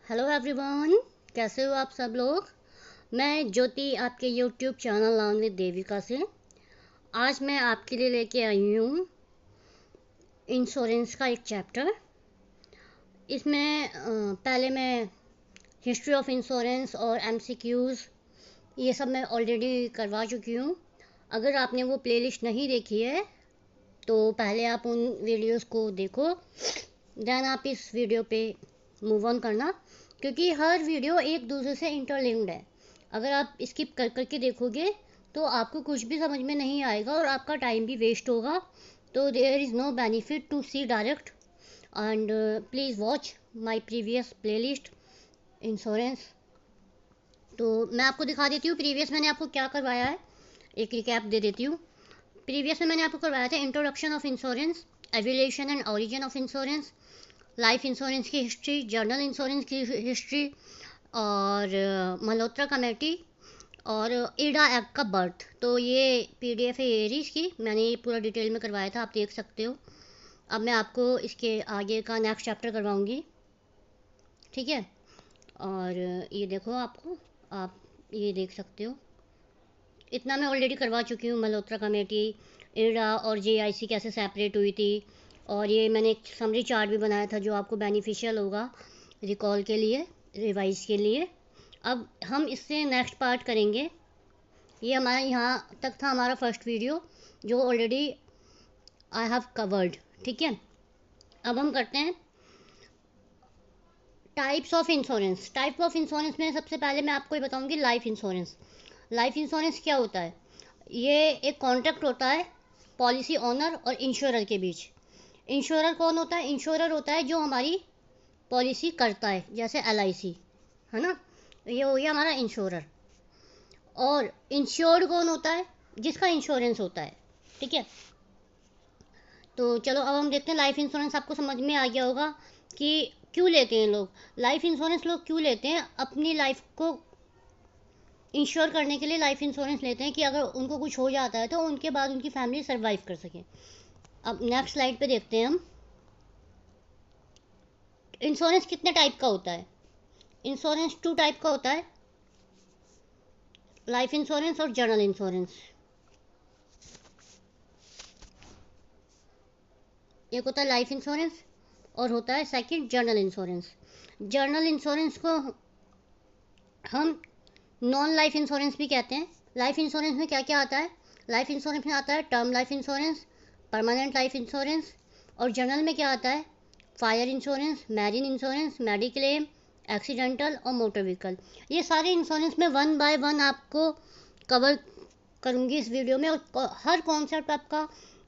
Hello everyone, कैसे हो आप सब लोग। मैं ज्योति आपके YouTube channel learn with Devika से आज मैं आपके लिए लेके आई हूँ इंश्योरेंस का एक चैप्टर। इसमें पहले मैं हिस्ट्री ऑफ इंश्योरेंस और एमसीक्यूज़ ये सब मैं ऑलरेडी करवा चुकी हूँ। अगर आपने वो प्लेलिस्ट नहीं देखी है तो पहले आप उन वीडियोस को देखो, देन आप इस वीडियो पे मूव ऑन करना, क्योंकि हर वीडियो एक दूसरे से इंटरलिंक्ड है। अगर आप स्किप कर करके देखोगे तो आपको कुछ भी समझ में नहीं आएगा और आपका टाइम भी वेस्ट होगा। तो there is no benefit to see direct and please watch my previous playlist insurance. तो मैं आपको दिखा देती हूँ प्रीवियस मैंने आपको क्या करवाया है, एक रिकैप दे देती हूँ। प्रीवियस में मैंने आपको करवाया था introduction of insurance, aviation and origin of insurance, life insurance की हिस्ट्री, जनरल इंश्योरेंस की हिस्ट्री और मल्होत्रा कमेटी और इडा एक्ट का बर्थ। तो ये पीडीएफ है एरीज की, मैंने ये पूरा डिटेल में करवाया था, आप देख सकते हो। अब मैं आपको इसके आगे का नेक्स्ट चैप्टर करवाऊंगी, ठीक है। और ये देखो, आप ये देख सकते हो, इतना मैं ऑलरेडी करवा चुकी हूँ। मल्होत्रा कमेटी, इडा और जेआईसी कैसे सेपरेट हुई थी, और ये मैंने एक समरी चार्ट भी बनाया था जो आपको बेनिफिशियल होगा रिकॉल के लिए, रिवाइज के लिए। अब हम इससे नेक्स्ट पार्ट करेंगे। ये हमारा यहाँ तक था हमारा फर्स्ट वीडियो जो ऑलरेडी आई हैव कवर्ड, ठीक है। अब हम करते हैं types of insurance. Type of insurance में सबसे पहले मैं आपको ये बताऊंगी लाइफ इंश्योरेंस। लाइफ इंश्योरेंस क्या होता है? ये एक कॉन्ट्रैक्ट होता है पॉलिसी ओनर और इंश्योरर के बीच। इंश्योरर कौन होता है? इंश्योरर होता है जो हमारी पॉलिसी करता है, जैसे एलआईसी है ना, ये हो गया हमारा इंश्योरर। और इंश्योर्ड कौन होता है? जिसका इंश्योरेंस होता है, ठीक है। तो चलो अब हम देखते हैं लाइफ इंश्योरेंस। आपको समझ में आ गया होगा कि क्यों लेते हैं लोग लाइफ इंश्योरेंस। लोग क्यों लेते हैं? अपनी लाइफ को इंश्योर करने के लिए लाइफ इंश्योरेंस लेते हैं कि अगर उनको कुछ हो जाता है तो उनके बाद उनकी फैमिली सर्वाइव कर सके। अब नेक्स्ट स्लाइड पे देखते हैं हम इंश्योरेंस कितने टाइप का होता है। इंश्योरेंस 2 टाइप का होता है, लाइफ इंश्योरेंस और जनरल इंश्योरेंस। एक होता है लाइफ इंश्योरेंस और होता है second general insurance. General insurance को हम नॉन लाइफ इंश्योरेंस भी कहते हैं। लाइफ इंश्योरेंस में क्या क्या आता है? लाइफ इंश्योरेंस में आता है term life insurance, permanent life insurance. और जनरल में क्या आता है? Fire insurance, marine insurance, mediclaim, accidental और मोटर व्हीकल। ये सारे इंश्योरेंस में 1 बाय 1 आपको कवर करूँगी इस वीडियो में, और हर कॉन्सेप्ट आपका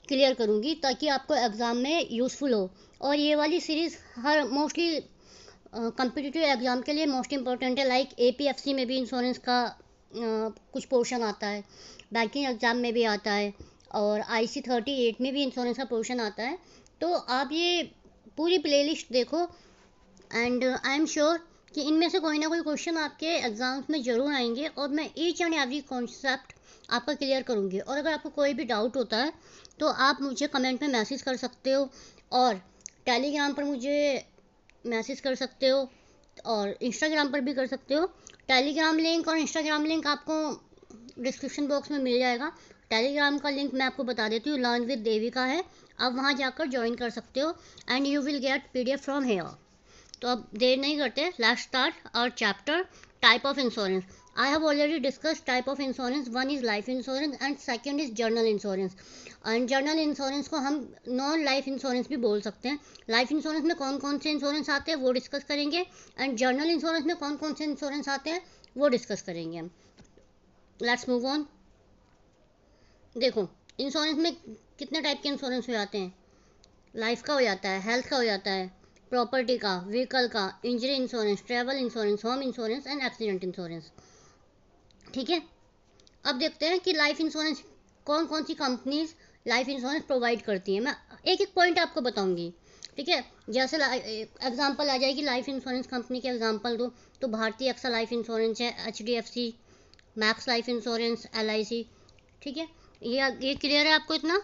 क्लियर करूँगी ताकि आपको एग्ज़ाम में यूज़फुल हो। और ये वाली सीरीज़ हर मोस्टली कम्पिटिटिव एग्ज़ाम के लिए मोस्ट इंपॉर्टेंट है। लाइक एपीएफसी में भी इंश्योरेंस का कुछ पोर्शन आता है, बैंकिंग एग्ज़ाम में भी आता है, और IC38 में भी इंश्योरेंस का पोर्शन आता है। तो आप ये पूरी प्लेलिस्ट देखो एंड आई एम श्योर कि इनमें से कोई ना कोई क्वेश्चन आपके एग्जाम्स में ज़रूर आएंगे, और मैं ईच एंड एवरी कॉन्सेप्ट आपका क्लियर करूँगी। और अगर आपको कोई भी डाउट होता है तो आप मुझे कमेंट में मैसेज कर सकते हो, और टेलीग्राम पर मुझे मैसेज कर सकते हो, और इंस्टाग्राम पर भी कर सकते हो। टेलीग्राम लिंक और इंस्टाग्राम लिंक आपको डिस्क्रिप्शन बॉक्स में मिल जाएगा। टेलीग्राम का लिंक मैं आपको बता देती हूँ, लर्न विद देविका है, आप वहाँ जाकर ज्वाइन कर सकते हो and you will get PDF from here. तो अब देर नहीं करते, let's start our chapter type of insurance. I have already discuss type of insurance. One is life insurance and second is general insurance. And general insurance को हम non life insurance भी बोल सकते हैं। लाइफ इंश्योरेंस में कौन कौन से इंश्योरेंस आते हैं वो डिस्कस करेंगे, एंड जनरल इंश्योरेंस में कौन कौन से इंश्योरेंस आते हैं वो डिस्कस करेंगे हम। Let's move on. देखो इंश्योरेंस में कितने टाइप के इंश्योरेंस हो जाते हैं। लाइफ का हो जाता है, हेल्थ का हो जाता है, प्रॉपर्टी का, व्हीकल का, injury insurance, travel insurance, home insurance and accident insurance, ठीक है। अब देखते हैं कि लाइफ इंश्योरेंस कौन कौन सी कंपनीज लाइफ इंश्योरेंस प्रोवाइड करती है। मैं एक एक पॉइंट आपको बताऊंगी, ठीक है। जैसे एग्जांपल आ जाएगी लाइफ इंश्योरेंस कंपनी के एग्जांपल दो, तो भारतीय एक्सा लाइफ इंश्योरेंस है, HDFC, max life insurance, LIC, ठीक है। ये क्लियर है आपको इतना।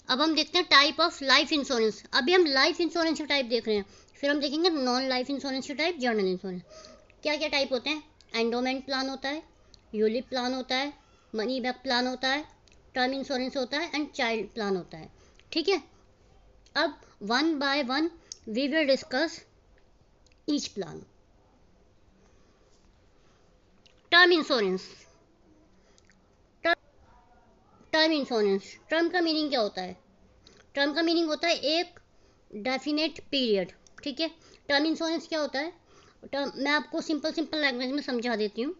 अब हम देखते हैं टाइप ऑफ लाइफ इंश्योरेंस। अभी हम लाइफ इंश्योरेंस के टाइप देख रहे हैं, फिर हम देखेंगे नॉन लाइफ इंश्योरेंस के टाइप, जर्नल इंश्योरेंस। क्या क्या टाइप होते हैं? एंडोमेंट प्लान होता है, यूलिप प्लान होता है, मनी बैक प्लान होता है, टर्म इंश्योरेंस होता है एंड चाइल्ड प्लान होता है। ठीक है, अब one by one we will discuss each plan. Term insurance. Term insurance, term का मीनिंग क्या होता है? टर्म का मीनिंग होता है एक डेफिनेट पीरियड। ठीक है, टर्म इंश्योरेंस क्या होता है? टर्म मैं आपको सिंपल लैंग्वेज में समझा देती हूँ।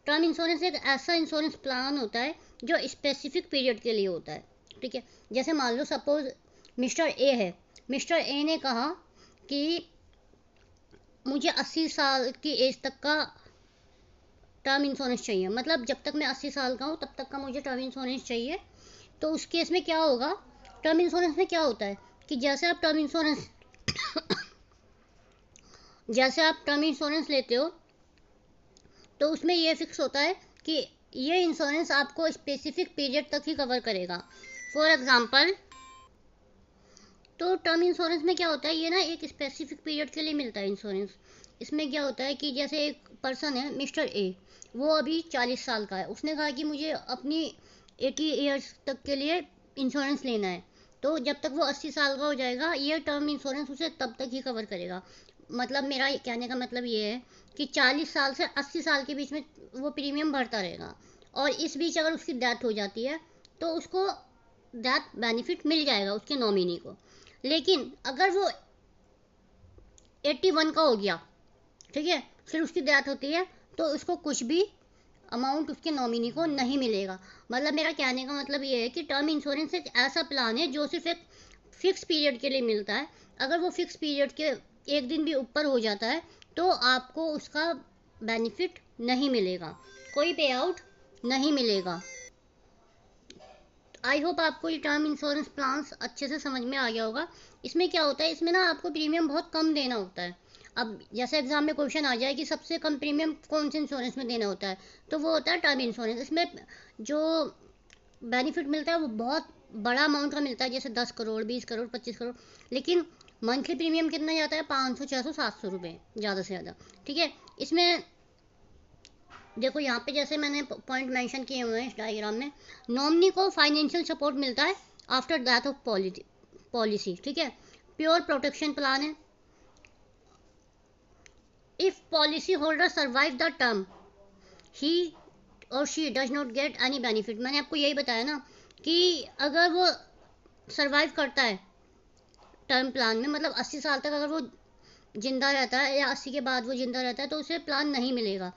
टर्म इंश्योरेंस एक ऐसा इंश्योरेंस प्लान होता है जो स्पेसिफिक पीरियड के लिए होता है। ठीक है, जैसे मान लो सपोज मिस्टर ए है, मिस्टर ए ने कहा कि मुझे 80 साल की एज तक का टर्म इंश्योरेंस चाहिए, मतलब जब तक मैं 80 साल का हूँ तब तक का मुझे टर्म इंश्योरेंस चाहिए। तो उस केस में क्या होगा? टर्म इंश्योरेंस में क्या होता है कि जैसे आप टर्म इंश्योरेंस लेते हो तो उसमें ये फिक्स होता है कि ये इंश्योरेंस आपको स्पेसिफिक पीरियड तक ही कवर करेगा। फॉर एग्जांपल, तो टर्म इंश्योरेंस में क्या होता है, ये ना एक स्पेसिफिक पीरियड के लिए मिलता है इंश्योरेंस। इसमें क्या होता है कि जैसे एक पर्सन है मिस्टर ए, वो अभी 40 साल का है, उसने कहा कि मुझे अपनी 80 ईयर्स तक के लिए इंश्योरेंस लेना है। तो जब तक वो 80 साल का हो जाएगा ये टर्म इंश्योरेंस उसे तब तक ही कवर करेगा। मतलब मेरा कहने का मतलब ये है कि 40 साल से 80 साल के बीच में वो प्रीमियम भरता रहेगा, और इस बीच अगर उसकी डेथ हो जाती है तो उसको डेथ बेनिफिट मिल जाएगा उसके नॉमिनी को। लेकिन अगर वो 81 का हो गया, ठीक है, फिर उसकी डेथ होती है तो उसको कुछ भी अमाउंट उसके नॉमिनी को नहीं मिलेगा। मतलब मेरा कहने का मतलब ये है कि टर्म इंश्योरेंस एक ऐसा प्लान है जो सिर्फ एक फिक्स पीरियड के लिए मिलता है। अगर वो फिक्स पीरियड के एक दिन भी ऊपर हो जाता है तो आपको उसका बेनिफिट नहीं मिलेगा, कोई पे आउट नहीं मिलेगा। आई होप आपको ये टर्म इंश्योरेंस प्लान्स अच्छे से समझ में आ गया होगा। इसमें क्या होता है, इसमें ना आपको प्रीमियम बहुत कम देना होता है। अब जैसे एग्जाम में क्वेश्चन आ जाए कि सबसे कम प्रीमियम कौन से इंश्योरेंस में देना होता है, तो वो होता है टर्म इंश्योरेंस। इसमें जो बेनिफिट मिलता है वो बहुत बड़ा अमाउंट का मिलता है, जैसे 10 करोड़, 20 करोड़, 25 करोड़। लेकिन मंथली प्रीमियम कितना जाता है? 500, 600, 700 रुपये ज़्यादा से ज़्यादा। ठीक है, इसमें देखो यहाँ पे जैसे मैंने पॉइंट मेंशन किए हुए हैं इस डायग्राम में, नॉमिनी को फाइनेंशियल सपोर्ट मिलता है आफ्टर डेथ ऑफ पॉलिसी। ठीक है, प्योर प्रोटेक्शन प्लान है। If policy holder survive the term he और she does not get any benefit. मैंने आपको यही बताया ना कि अगर वो सर्वाइव करता है टर्म प्लान में, मतलब 80 साल तक अगर वो जिंदा रहता है या 80 के बाद वो जिंदा रहता है तो उसे प्लान नहीं मिलेगा।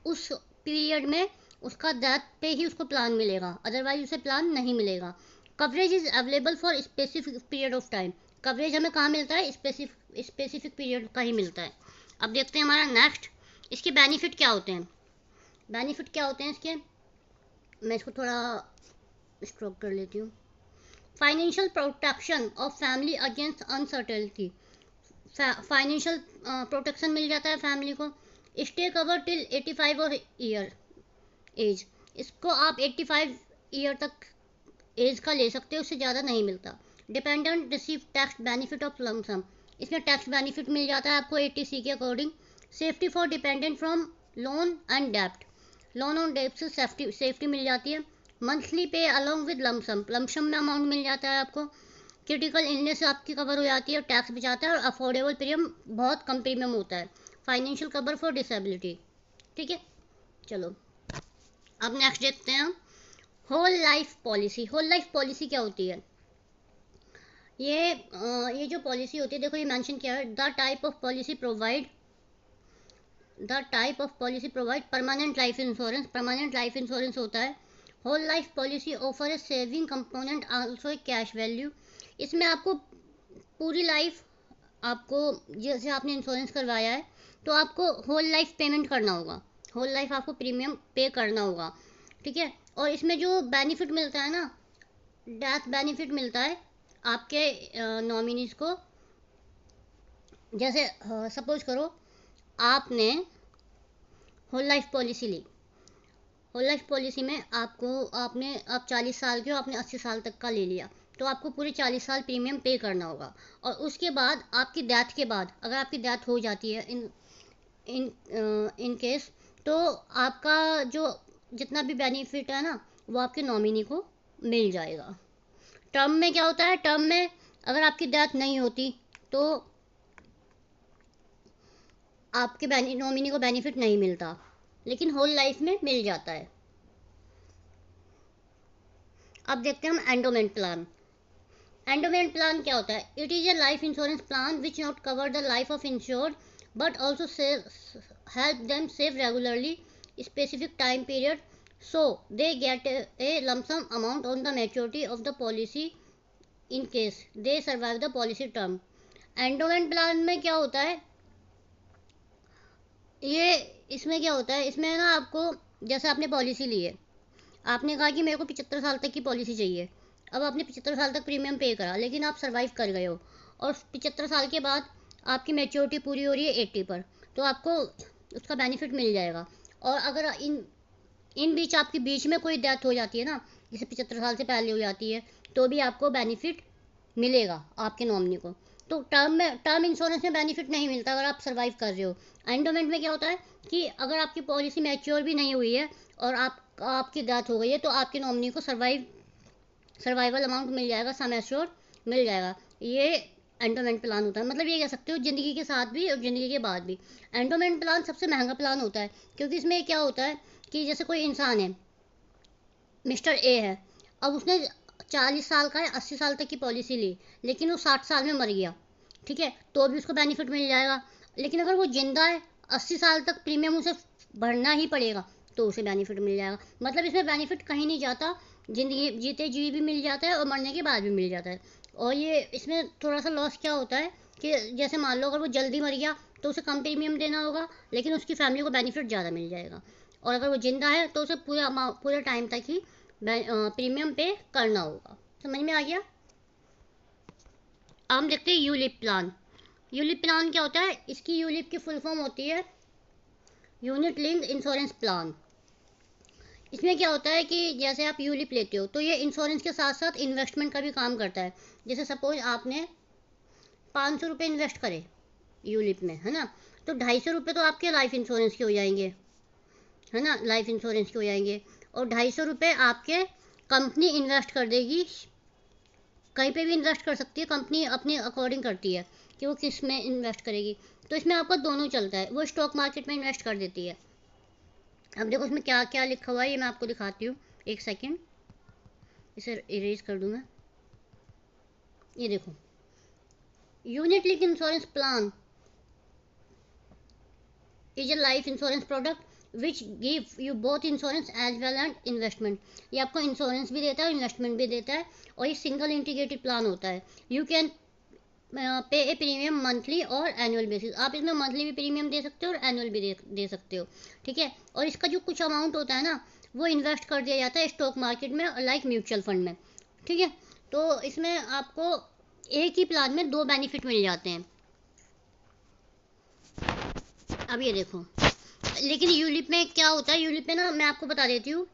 उस पीरियड में उसका डेथ पे ही उसको प्लान मिलेगा, अदरवाइज उसे प्लान नहीं मिलेगा। Coverage is available for specific period of time. Coverage हमें कहाँ मिलता है? स्पेसिफिक पीरियड का ही मिलता है। अब देखते हैं हमारा नेक्स्ट, इसके बेनिफिट क्या होते हैं। बेनिफिट क्या होते हैं इसके, मैं इसको थोड़ा स्ट्रोक कर लेती हूँ। Financial protection of family against uncertainty. Financial protection मिल जाता है फैमिली को। स्टे कवर टिल 85 और ईयर एज। इसको आप 85 ईयर तक एज का ले सकते हो, उससे ज़्यादा नहीं मिलता। Dependent receive tax benefit of lump sum. इसमें टैक्स बेनिफिट मिल जाता है आपको 80C के according. Safety for dependent from loan and डेप्ट। लोन और डेप्ट से सेफ्टी मिल जाती है। Monthly pay along with lump sum, lump sum में अमाउंट मिल जाता है आपको। क्रिटिकल इलनेस आपकी कवर हो जाती है और टैक्स बचाता है, और अफोर्डेबल प्रीमियम, बहुत कम प्रीमियम होता है। Financial cover for disability. ठीक है, चलो अब नेक्स्ट देखते हैं whole life policy. Whole life policy क्या होती है? ये जो पॉलिसी होती है, देखो ये मेंशन किया है, the type of policy provide permanent life insurance. Permanent life insurance होता है। Whole life policy offer a saving component also a cash value. इसमें आपको पूरी लाइफ, आपको जैसे आपने इंश्योरेंस करवाया है तो आपको होल लाइफ पेमेंट करना होगा, होल लाइफ आपको प्रीमियम पे करना होगा। ठीक है, और इसमें जो बेनिफिट मिलता है ना, डेथ बेनिफिट मिलता है आपके नॉमिनीज को। जैसे सपोज करो आपने होल लाइफ पॉलिसी ली, होल लाइफ पॉलिसी में आप 40 साल के हो, आपने 80 साल तक का ले लिया, तो आपको पूरे 40 साल प्रीमियम पे करना होगा। और उसके बाद आपकी डेथ के बाद, अगर आपकी डेथ हो जाती है इन केस, तो आपका जो जितना भी बेनिफिट है ना, वो आपके नॉमिनी को मिल जाएगा। टर्म में क्या होता है, टर्म में अगर आपकी डेथ नहीं होती तो आपके नॉमिनी को बेनिफिट नहीं मिलता, लेकिन होल लाइफ में मिल जाता है। अब देखते हैं हम एंडोमेंट प्लान। एंडोमेंट प्लान क्या होता है? It is a life insurance plan which not cover the life of insured but also help them save regularly specific time period, so they get a lump sum amount on the maturity of the policy in case they survive the policy term. Endowment plan में क्या होता है, ये इसमें क्या होता है, इसमें ना आपको, जैसे आपने पॉलिसी ली है, आपने कहा कि मेरे को 75 साल तक की पॉलिसी चाहिए। अब आपने 75 साल तक प्रीमियम पे करा, लेकिन आप सर्वाइव कर गए हो और 75 साल के बाद आपकी मैच्योरिटी पूरी हो रही है 80 पर, तो आपको उसका बेनिफिट मिल जाएगा। और अगर इन बीच आपकी बीच में कोई डेथ हो जाती है ना, जैसे 75 साल से पहले हो जाती है, तो भी आपको बेनिफिट मिलेगा आपके नॉमिनी को। तो टर्म इंश्योरेंस में बेनिफिट नहीं मिलता अगर आप सर्वाइव कर रहे हो। एंडोमेंट में क्या होता है कि अगर आपकी पॉलिसी मैच्योर भी नहीं हुई है और आपकी डेथ हो गई है, तो आपके नॉमिनी को सर्वाइवल अमाउंट मिल जाएगा, सम एश्योर मिल जाएगा। ये एंडोमेंट प्लान होता है। मतलब ये कह सकते हो ज़िंदगी के साथ भी और ज़िंदगी के बाद भी। एंडोमेंट प्लान सबसे महंगा प्लान होता है, क्योंकि इसमें क्या होता है कि जैसे कोई इंसान है, मिस्टर ए है, अब उसने 40 साल का है, 80 साल तक की पॉलिसी ली, लेकिन वो 60 साल में मर गया, ठीक है, तो भी उसको बेनिफिट मिल जाएगा। लेकिन अगर वो जिंदा है, 80 साल तक प्रीमियम उसे भरना ही पड़ेगा, तो उसे बेनिफिट मिल जाएगा। मतलब इसमें बेनिफिट कहीं नहीं जाता, ज़िंदगी जीते जी भी मिल जाता है और मरने के बाद भी मिल जाता है। और ये इसमें थोड़ा सा लॉस क्या होता है कि जैसे मान लो अगर वो जल्दी मर गया तो उसे कम प्रीमियम देना होगा, लेकिन उसकी फैमिली को बेनिफिट ज़्यादा मिल जाएगा। और अगर वो जिंदा है तो उसे पूरे टाइम तक ही प्रीमियम पे करना होगा। समझ में आ गया? अब हम देखते हैं यूलिप प्लान। यूलिप प्लान क्या होता है? इसकी यूलिप की फुल फॉर्म होती है यूनिट लिंक्ड इंश्योरेंस प्लान। इसमें क्या होता है कि जैसे आप यूलिप लेते हो तो ये इंश्योरेंस के साथ साथ इन्वेस्टमेंट का भी काम करता है। जैसे सपोज आपने 500 रुपये इन्वेस्ट करे यूलिप में, है ना, तो 250 रुपये तो आपके लाइफ इंश्योरेंस के हो जाएंगे, है ना, लाइफ इंश्योरेंस के हो जाएंगे। और 250 रुपये आपके कंपनी इन्वेस्ट कर देगी, कहीं पे भी इन्वेस्ट कर सकती है कंपनी, अपने अकॉर्डिंग करती है कि वो किस में इन्वेस्ट करेगी। तो इसमें आपका दोनों चलता है, वो स्टॉक मार्केट में इन्वेस्ट कर देती है। अब देखो इसमें क्या क्या लिखा हुआ है, ये मैं आपको दिखाती हूँ, एक सेकेंड, इसे इरेज कर दूँ मैं। ये देखो, unit linked insurance plan is a life insurance product which give you both insurance as well and investment. ये आपको इंश्योरेंस भी देता है, इन्वेस्टमेंट भी देता है, और ये सिंगल इंटीग्रेटेड प्लान होता है। You can pay A premium monthly और एनुअल बेसिस। आप इसमें मंथली भी प्रीमियम दे सकते हो और एनुअल भी दे सकते हो, ठीक है। और इसका जो कुछ अमाउंट होता है ना, वो इन्वेस्ट कर दिया जाता है स्टॉक मार्केट में, लाइक म्यूचुअल फंड में, ठीक है। तो इसमें आपको एक ही प्लान में दो बेनिफिट मिल जाते हैं। अब ये देखो, लेकिन यूलिप में क्या होता है, यूलिप में ना मैं आपको बता देती हूँ,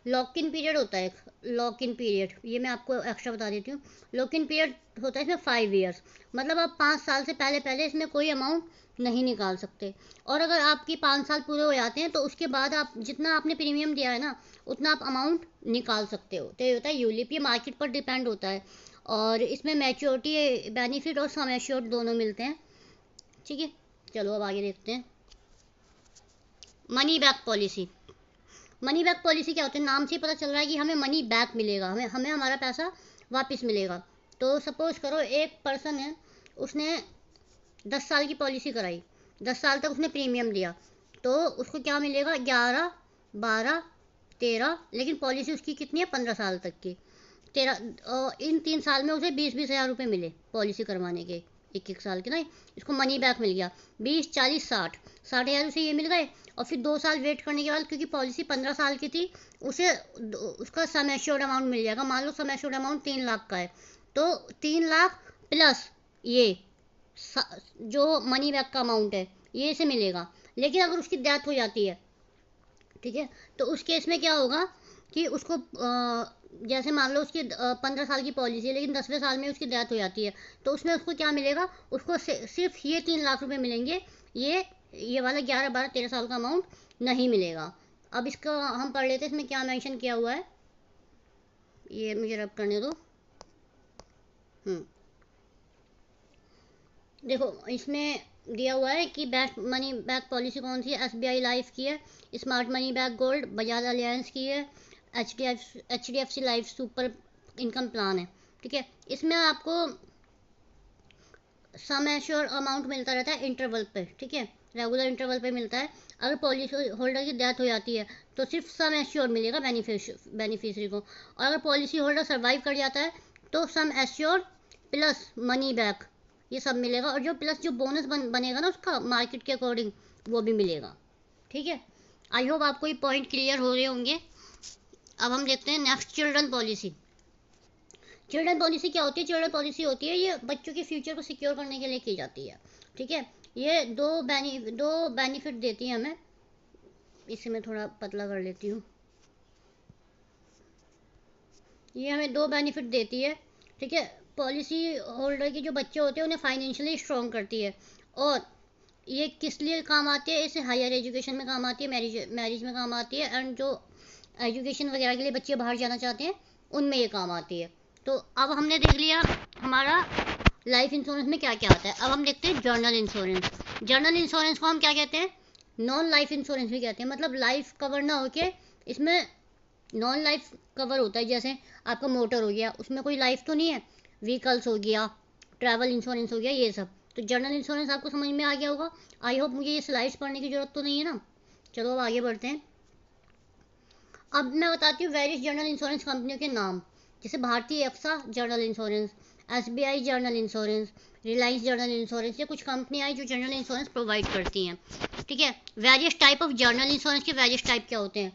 लॉक इन पीरियड होता है, लॉक इन पीरियड, ये मैं आपको एक्स्ट्रा बता देती हूँ। लॉक इन पीरियड होता है इसमें 5 ईयर्स, मतलब आप 5 साल से पहले इसमें कोई अमाउंट नहीं निकाल सकते। और अगर आपकी 5 साल पूरे हो जाते हैं तो उसके बाद आप जितना आपने प्रीमियम दिया है ना, उतना आप अमाउंट निकाल सकते हो। तो ये होता है यूलिप, ये मार्केट पर डिपेंड होता है। और इसमें मैच्योरिटी बेनिफिट और सम एश्योर्ड दोनों मिलते हैं, ठीक है। चलो अब आगे देखते हैं। Money back policy. Money back policy क्या होती है? नाम से ही पता चल रहा है कि हमें मनी बैक मिलेगा, हमें हमारा पैसा वापस मिलेगा। तो सपोज करो एक पर्सन है, उसने 10 साल की पॉलिसी कराई, 10 साल तक उसने प्रीमियम दिया, तो उसको क्या मिलेगा? 11, 12, 13, लेकिन पॉलिसी उसकी कितनी है? 15 साल तक की। 13, इन 3 साल में उसे 20-20 हज़ार रुपये मिले पॉलिसी करवाने के, एक साल के ना, इसको मनी बैक मिल गया। 20, 40, 60 हज़ार उसे ये मिल गए। और फिर 2 साल वेट करने के बाद, क्योंकि पॉलिसी 15 साल की थी, उसे उसका सम एश्योर्ड अमाउंट मिल जाएगा। मान लो सम एश्योर्ड अमाउंट 3 लाख का है, तो 3 लाख प्लस ये जो मनी बैक का अमाउंट है, ये इसे मिलेगा। लेकिन अगर उसकी डेथ हो जाती है, ठीक है, तो उस केस में क्या होगा कि उसको जैसे मान लो उसकी 15 साल की पॉलिसी है, लेकिन 10वें साल में उसकी डेथ हो जाती है, तो उसमें उसको क्या मिलेगा, उसको सिर्फ ये 3 लाख रुपए मिलेंगे, ये वाला 11, 12, 13 साल का अमाउंट नहीं मिलेगा। अब इसका हम पढ़ लेते हैं, इसमें क्या मेंशन किया हुआ है, ये मुझे रब करने दो। देखो इसमें दिया हुआ है कि बेस्ट मनी बैक पॉलिसी कौन सी है, SBI लाइफ की है, smart money back gold Bajaj alliance की है, HDFC life super income plan है। ठीक है, इसमें आपको सम एश्योर अमाउंट मिलता रहता है इंटरवल पे। ठीक है, रेगुलर इंटरवल पे मिलता है। अगर पॉलिसी होल्डर की डेथ हो जाती है तो सिर्फ सम एश्योर मिलेगा बेनिफिशरी को, और अगर पॉलिसी होल्डर सर्वाइव कर जाता है तो सम एश्योर प्लस मनी बैक ये सब मिलेगा, और जो प्लस जो बोनस बनेगा ना उसका मार्केट के अकॉर्डिंग वो भी मिलेगा। ठीक है, आई होप आपको ये पॉइंट क्लियर हो रहे होंगे। अब हम देखते हैं next, children policy. Children policy क्या होती है? चिल्ड्रन पॉलिसी होती है, ये बच्चों के फ्यूचर को सिक्योर करने के लिए की जाती है। ठीक है, ये दो बेनिफिट देती है हमें। इसे मैं थोड़ा पतला कर लेती हूँ। ये हमें दो बेनिफिट देती है। ठीक है, पॉलिसी होल्डर के जो बच्चे होते हैं उन्हें फाइनेंशियली स्ट्रॉन्ग करती है, और ये किस लिए काम आती है? इसे हायर एजुकेशन में काम आती है, मैरिज में काम आती है, एंड जो एजुकेशन वगैरह के लिए बच्चे बाहर जाना चाहते हैं उनमें ये काम आती है। तो अब हमने देख लिया हमारा लाइफ इंश्योरेंस में क्या क्या आता है। अब हम देखते हैं जर्नल इंश्योरेंस। जर्नल इंश्योरेंस को हम क्या कहते हैं? नॉन लाइफ इंश्योरेंस भी कहते हैं। मतलब लाइफ कवर ना होके इसमें नॉन लाइफ कवर होता है। जैसे आपका मोटर हो गया, उसमें कोई लाइफ तो नहीं है, व्हीकल्स हो गया, ट्रैवल इंश्योरेंस हो गया, ये सब। तो जर्नल इंश्योरेंस आपको समझ में आ गया होगा। आई होप मुझे ये स्लाइड्स पढ़ने की जरूरत तो नहीं है ना। चलो अब आगे बढ़ते हैं। अब मैं बताती हूँ वेरियस जर्नल इंश्योरेंस कंपनियों के नाम। जैसे Bharti AXA general insurance, SBI general insurance, Reliance general insurance, ये कुछ कंपनियाँ हैं जो जर्नल इंश्योरेंस प्रोवाइड करती हैं। ठीक है, various type of journal insurance के वेरियस टाइप क्या होते हैं?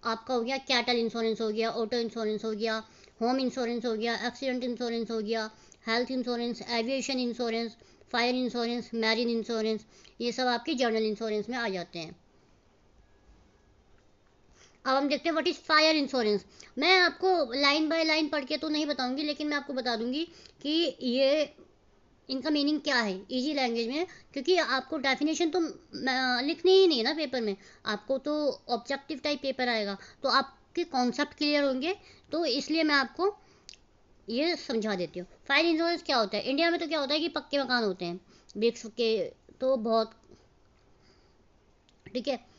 आपका हो गया कैटल इंश्योरेंस हो गया, ऑटो इंश्योरेंस हो गया, होम इंश्योरेंस हो गया, एक्सीडेंट इंश्योरेंस हो गया, health insurance, aviation insurance, fire insurance, marine insurance, ये सब आपके जर्नल इंश्योरेंस में आ जाते हैं। अब हम देखते हैं व्हाट इज फायर इंश्योरेंस। मैं आपको लाइन बाय लाइन पढ़ के तो नहीं बताऊंगी, लेकिन मैं आपको बता दूंगी कि ये इनका मीनिंग क्या है इजी लैंग्वेज में, क्योंकि आपको डेफिनेशन तो लिखनी ही नहीं है ना पेपर में, आपको तो ऑब्जेक्टिव टाइप पेपर आएगा, तो आपके कॉन्सेप्ट क्लियर होंगे, तो इसलिए मैं आपको ये समझा देती हूँ। फायर इंश्योरेंस क्या होता है? इंडिया में तो क्या होता है कि पक्के मकान होते हैं, ब्रिक्स के, तो बहुत। ठीक है,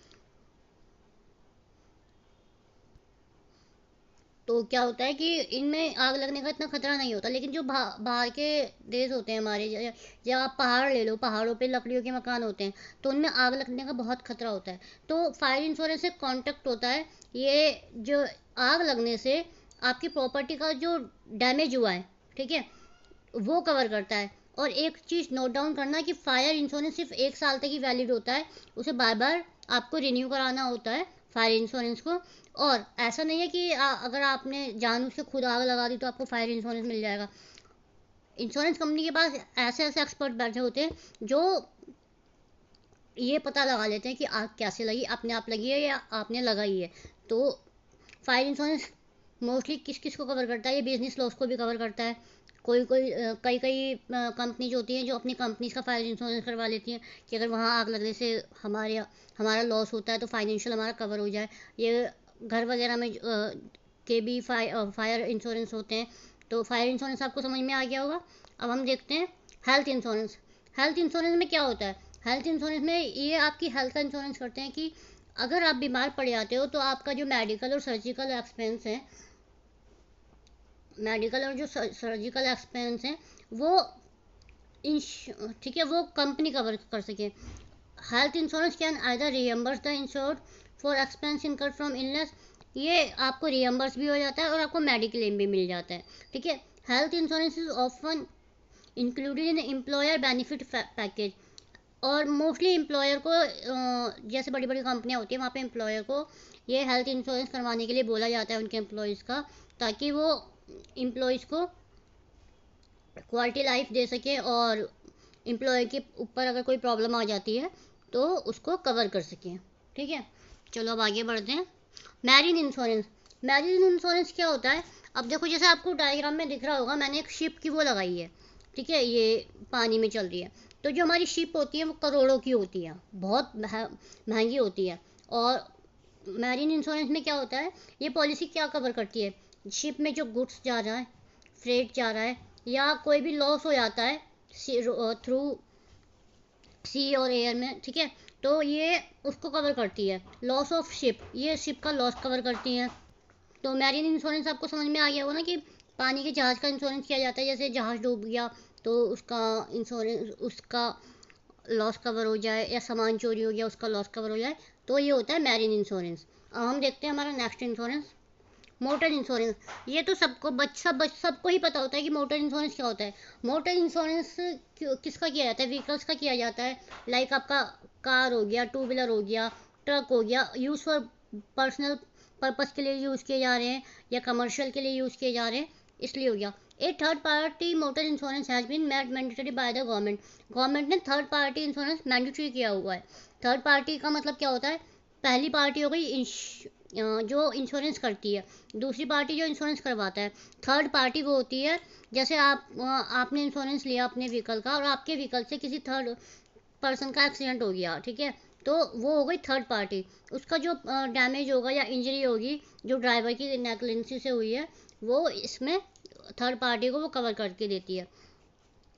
तो क्या होता है कि इनमें आग लगने का इतना खतरा नहीं होता, लेकिन जो बाहर के देश होते हैं हमारे, या आप पहाड़ ले लो, पहाड़ों पे लकड़ियों के मकान होते हैं, तो उनमें आग लगने का बहुत खतरा होता है। तो फायर इंश्योरेंस से कॉन्टेक्ट होता है, ये जो आग लगने से आपकी प्रॉपर्टी का जो डैमेज हुआ है, ठीक है, वो कवर करता है। और एक चीज़ नोट डाउन करना कि फायर इंश्योरेंस सिर्फ 1 साल तक ही वैलिड होता है, उसे बार बार आपको रिन्यू कराना होता है फायर इंश्योरेंस को। और ऐसा नहीं है कि अगर आपने जानबूझ के खुद आग लगा दी तो आपको फायर इंश्योरेंस मिल जाएगा। इंश्योरेंस कंपनी के पास ऐसे ऐसे एक्सपर्ट बैठे होते हैं जो ये पता लगा लेते हैं कि आग कैसे लगी, अपने आप लगी है या आपने लगाई है। तो फायर इंश्योरेंस मोस्टली किस किस को कवर करता है? ये बिजनेस लॉस को भी कवर करता है। कई कई कंपनी जो होती हैं जो अपनी कंपनीज का फायर इंश्योरेंस करवा लेती हैं कि अगर वहाँ आग लगने से हमारा लॉस होता है तो फाइनेंशियल हमारा कवर हो जाए। ये घर वगैरह में के भी फायर इंश्योरेंस होते हैं। तो फायर इंश्योरेंस आपको समझ में आ गया होगा। अब हम देखते हैं हेल्थ इंश्योरेंस। हेल्थ इंश्योरेंस में क्या होता है? हेल्थ इंश्योरेंस में ये आपकी हेल्थ का इंश्योरेंस करते हैं कि अगर आप बीमार पड़ जाते हो तो आपका जो मेडिकल और सर्जिकल एक्सपेंस है, मेडिकल और जो सर्जिकल एक्सपेंस हैं वो ठीक है, वो कंपनी कवर कर सके। Health insurance can either reimburse the insured for expense incurred from illness, ये आपको रियम्बर्स भी हो जाता है और आपको मेडिक्लेम भी मिल जाता है। ठीक है, health insurance is often included in employer benefit package. और मोस्टली एम्प्लॉयर को जैसे बड़ी बड़ी कंपनियां होती हैं वहाँ पे एम्प्लॉयर को ये हेल्थ इंश्योरेंस करवाने के लिए बोला जाता है उनके एम्प्लॉयज़ का, ताकि वो एम्प्लॉयज़ को क्वालिटी लाइफ दे सके और एम्प्लॉय के ऊपर अगर कोई प्रॉब्लम आ जाती है तो उसको कवर कर सकें। ठीक है, चलो अब आगे बढ़ते हैं। Marine insurance. मैरीन इंश्योरेंस क्या होता है? अब देखो जैसे आपको डायग्राम में दिख रहा होगा, मैंने एक शिप की वो लगाई है, ठीक है, ये पानी में चल रही है। तो जो हमारी शिप होती है वो करोड़ों की होती है, बहुत महंगी होती है। और मैरीन इंश्योरेंस में क्या होता है, ये पॉलिसी क्या कवर करती है, शिप में जो गुड्स जा रहा है, फ्रेट जा रहा है, या कोई भी लॉस हो जाता है थ्रू सी और एयर में, ठीक है, तो ये उसको कवर करती है। लॉस ऑफ शिप, ये शिप का लॉस कवर करती है। तो मैरीन इंश्योरेंस आपको समझ में आ गया होगा ना कि पानी के जहाज़ का इंश्योरेंस किया जाता है, जैसे जहाज़ डूब गया तो उसका इंश्योरेंस, उसका लॉस कवर हो जाए, या सामान चोरी हो गया उसका लॉस कवर हो जाए, तो ये होता है मैरीन इंश्योरेंस। अब हम देखते हैं हमारा नेक्स्ट इंश्योरेंस, मोटर इंश्योरेंस। ये तो सबको सबको ही पता होता है कि मोटर इंश्योरेंस क्या होता है। मोटर इंश्योरेंस किसका किया जाता है, व्हीकल्स का किया जाता है। लाइक आपका कार हो गया, टू व्हीलर हो गया, ट्रक हो गया, यूज़ फॉर पर्सनल पर्पस के लिए यूज़ किए जा रहे हैं, या कमर्शियल के लिए यूज़ किए जा रहे हैं, इसलिए हो गया। A third party motor insurance has been made mandatory by the government. Government ने थर्ड पार्टी इंश्योरेंस मैंडेटरी किया हुआ है। थर्ड पार्टी का मतलब क्या होता है, पहली पार्टी हो गई जो इंश्योरेंस करती है, दूसरी पार्टी जो इंश्योरेंस करवाता है, थर्ड पार्टी वो होती है, जैसे आपने इंश्योरेंस लिया अपने व्हीकल का, और आपके व्हीकल से किसी थर्ड पर्सन का एक्सीडेंट हो गया, ठीक है, तो वो हो गई थर्ड पार्टी। उसका जो डैमेज होगा या इंजरी होगी जो ड्राइवर की नेगलिजेंसी से हुई है, वो इसमें थर्ड पार्टी को वो कवर करके देती है,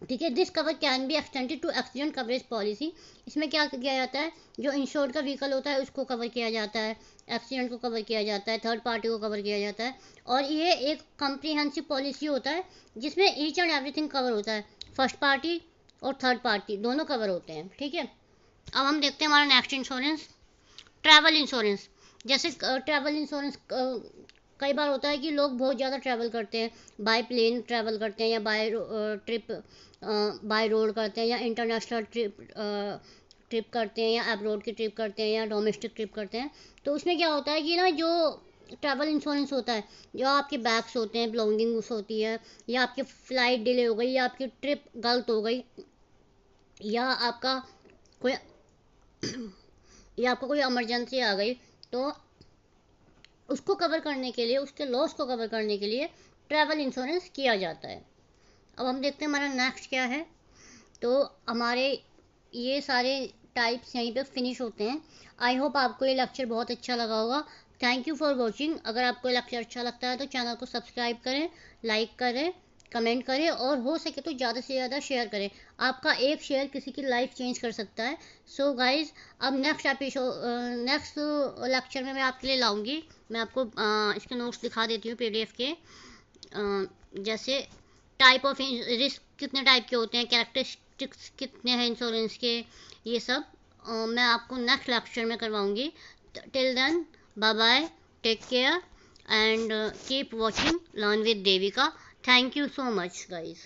ठीक है। This cover can be extended to accident coverage policy. इसमें क्या किया जाता है, जो इंश्योर्ड का व्हीकल होता है उसको कवर किया जाता है, एक्सीडेंट को कवर किया जाता है, थर्ड पार्टी को कवर किया जाता है। और ये एक कम्प्रीहेंसिव पॉलिसी होता है जिसमें ईच एंड एवरीथिंग कवर होता है, फर्स्ट पार्टी और थर्ड पार्टी दोनों कवर होते हैं, ठीक है। अब हम देखते हैं हमारा नेक्स्ट इंश्योरेंस, ट्रैवल इंश्योरेंस। जैसे ट्रैवल इंश्योरेंस कई बार होता है कि लोग बहुत ज़्यादा ट्रैवल करते हैं, बाय प्लेन ट्रैवल करते हैं, या बाय ट्रिप, बाय रोड करते हैं, या इंटरनेशनल ट्रिप करते हैं, या अब्रॉड की ट्रिप करते हैं, या डोमेस्टिक ट्रिप करते हैं। तो उसमें क्या होता है कि ना, जो ट्रैवल इंश्योरेंस होता है, जो आपके बैग्स होते हैं, बिलोंगिंग्स होती है, या आपकी फ़्लाइट डिले हो गई, या आपकी ट्रिप गलत हो गई, या आपका कोई या आपको कोई इमरजेंसी आ गई, तो उसको कवर करने के लिए, उसके लॉस को कवर करने के लिए ट्रैवल इंश्योरेंस किया जाता है। अब हम देखते हैं हमारा नेक्स्ट क्या है। तो हमारे ये सारे टाइप्स यहीं पे फिनिश होते हैं। आई होप आपको ये लेक्चर बहुत अच्छा लगा होगा। Thank you for watching. अगर आपको लेक्चर अच्छा लगता है तो चैनल को सब्सक्राइब करें, लाइक करें, कमेंट करें, और हो सके तो ज़्यादा से ज़्यादा शेयर करें। आपका एक शेयर किसी की लाइफ चेंज कर सकता है। सो गाइज, अब नेक्स्ट लेक्चर में मैं आपके लिए लाऊंगी। मैं आपको इसके नोट्स दिखा देती हूँ PDF के। जैसे टाइप ऑफ रिस्क कितने टाइप के होते हैं, कैरेक्टरिस्टिक्स कितने हैं इंश्योरेंस के, ये सब मैं आपको नेक्स्ट लेक्चर में करवाऊंगी। Till then, bye bye, take care, and keep watching Learn with Devika. Thank you so much, guys.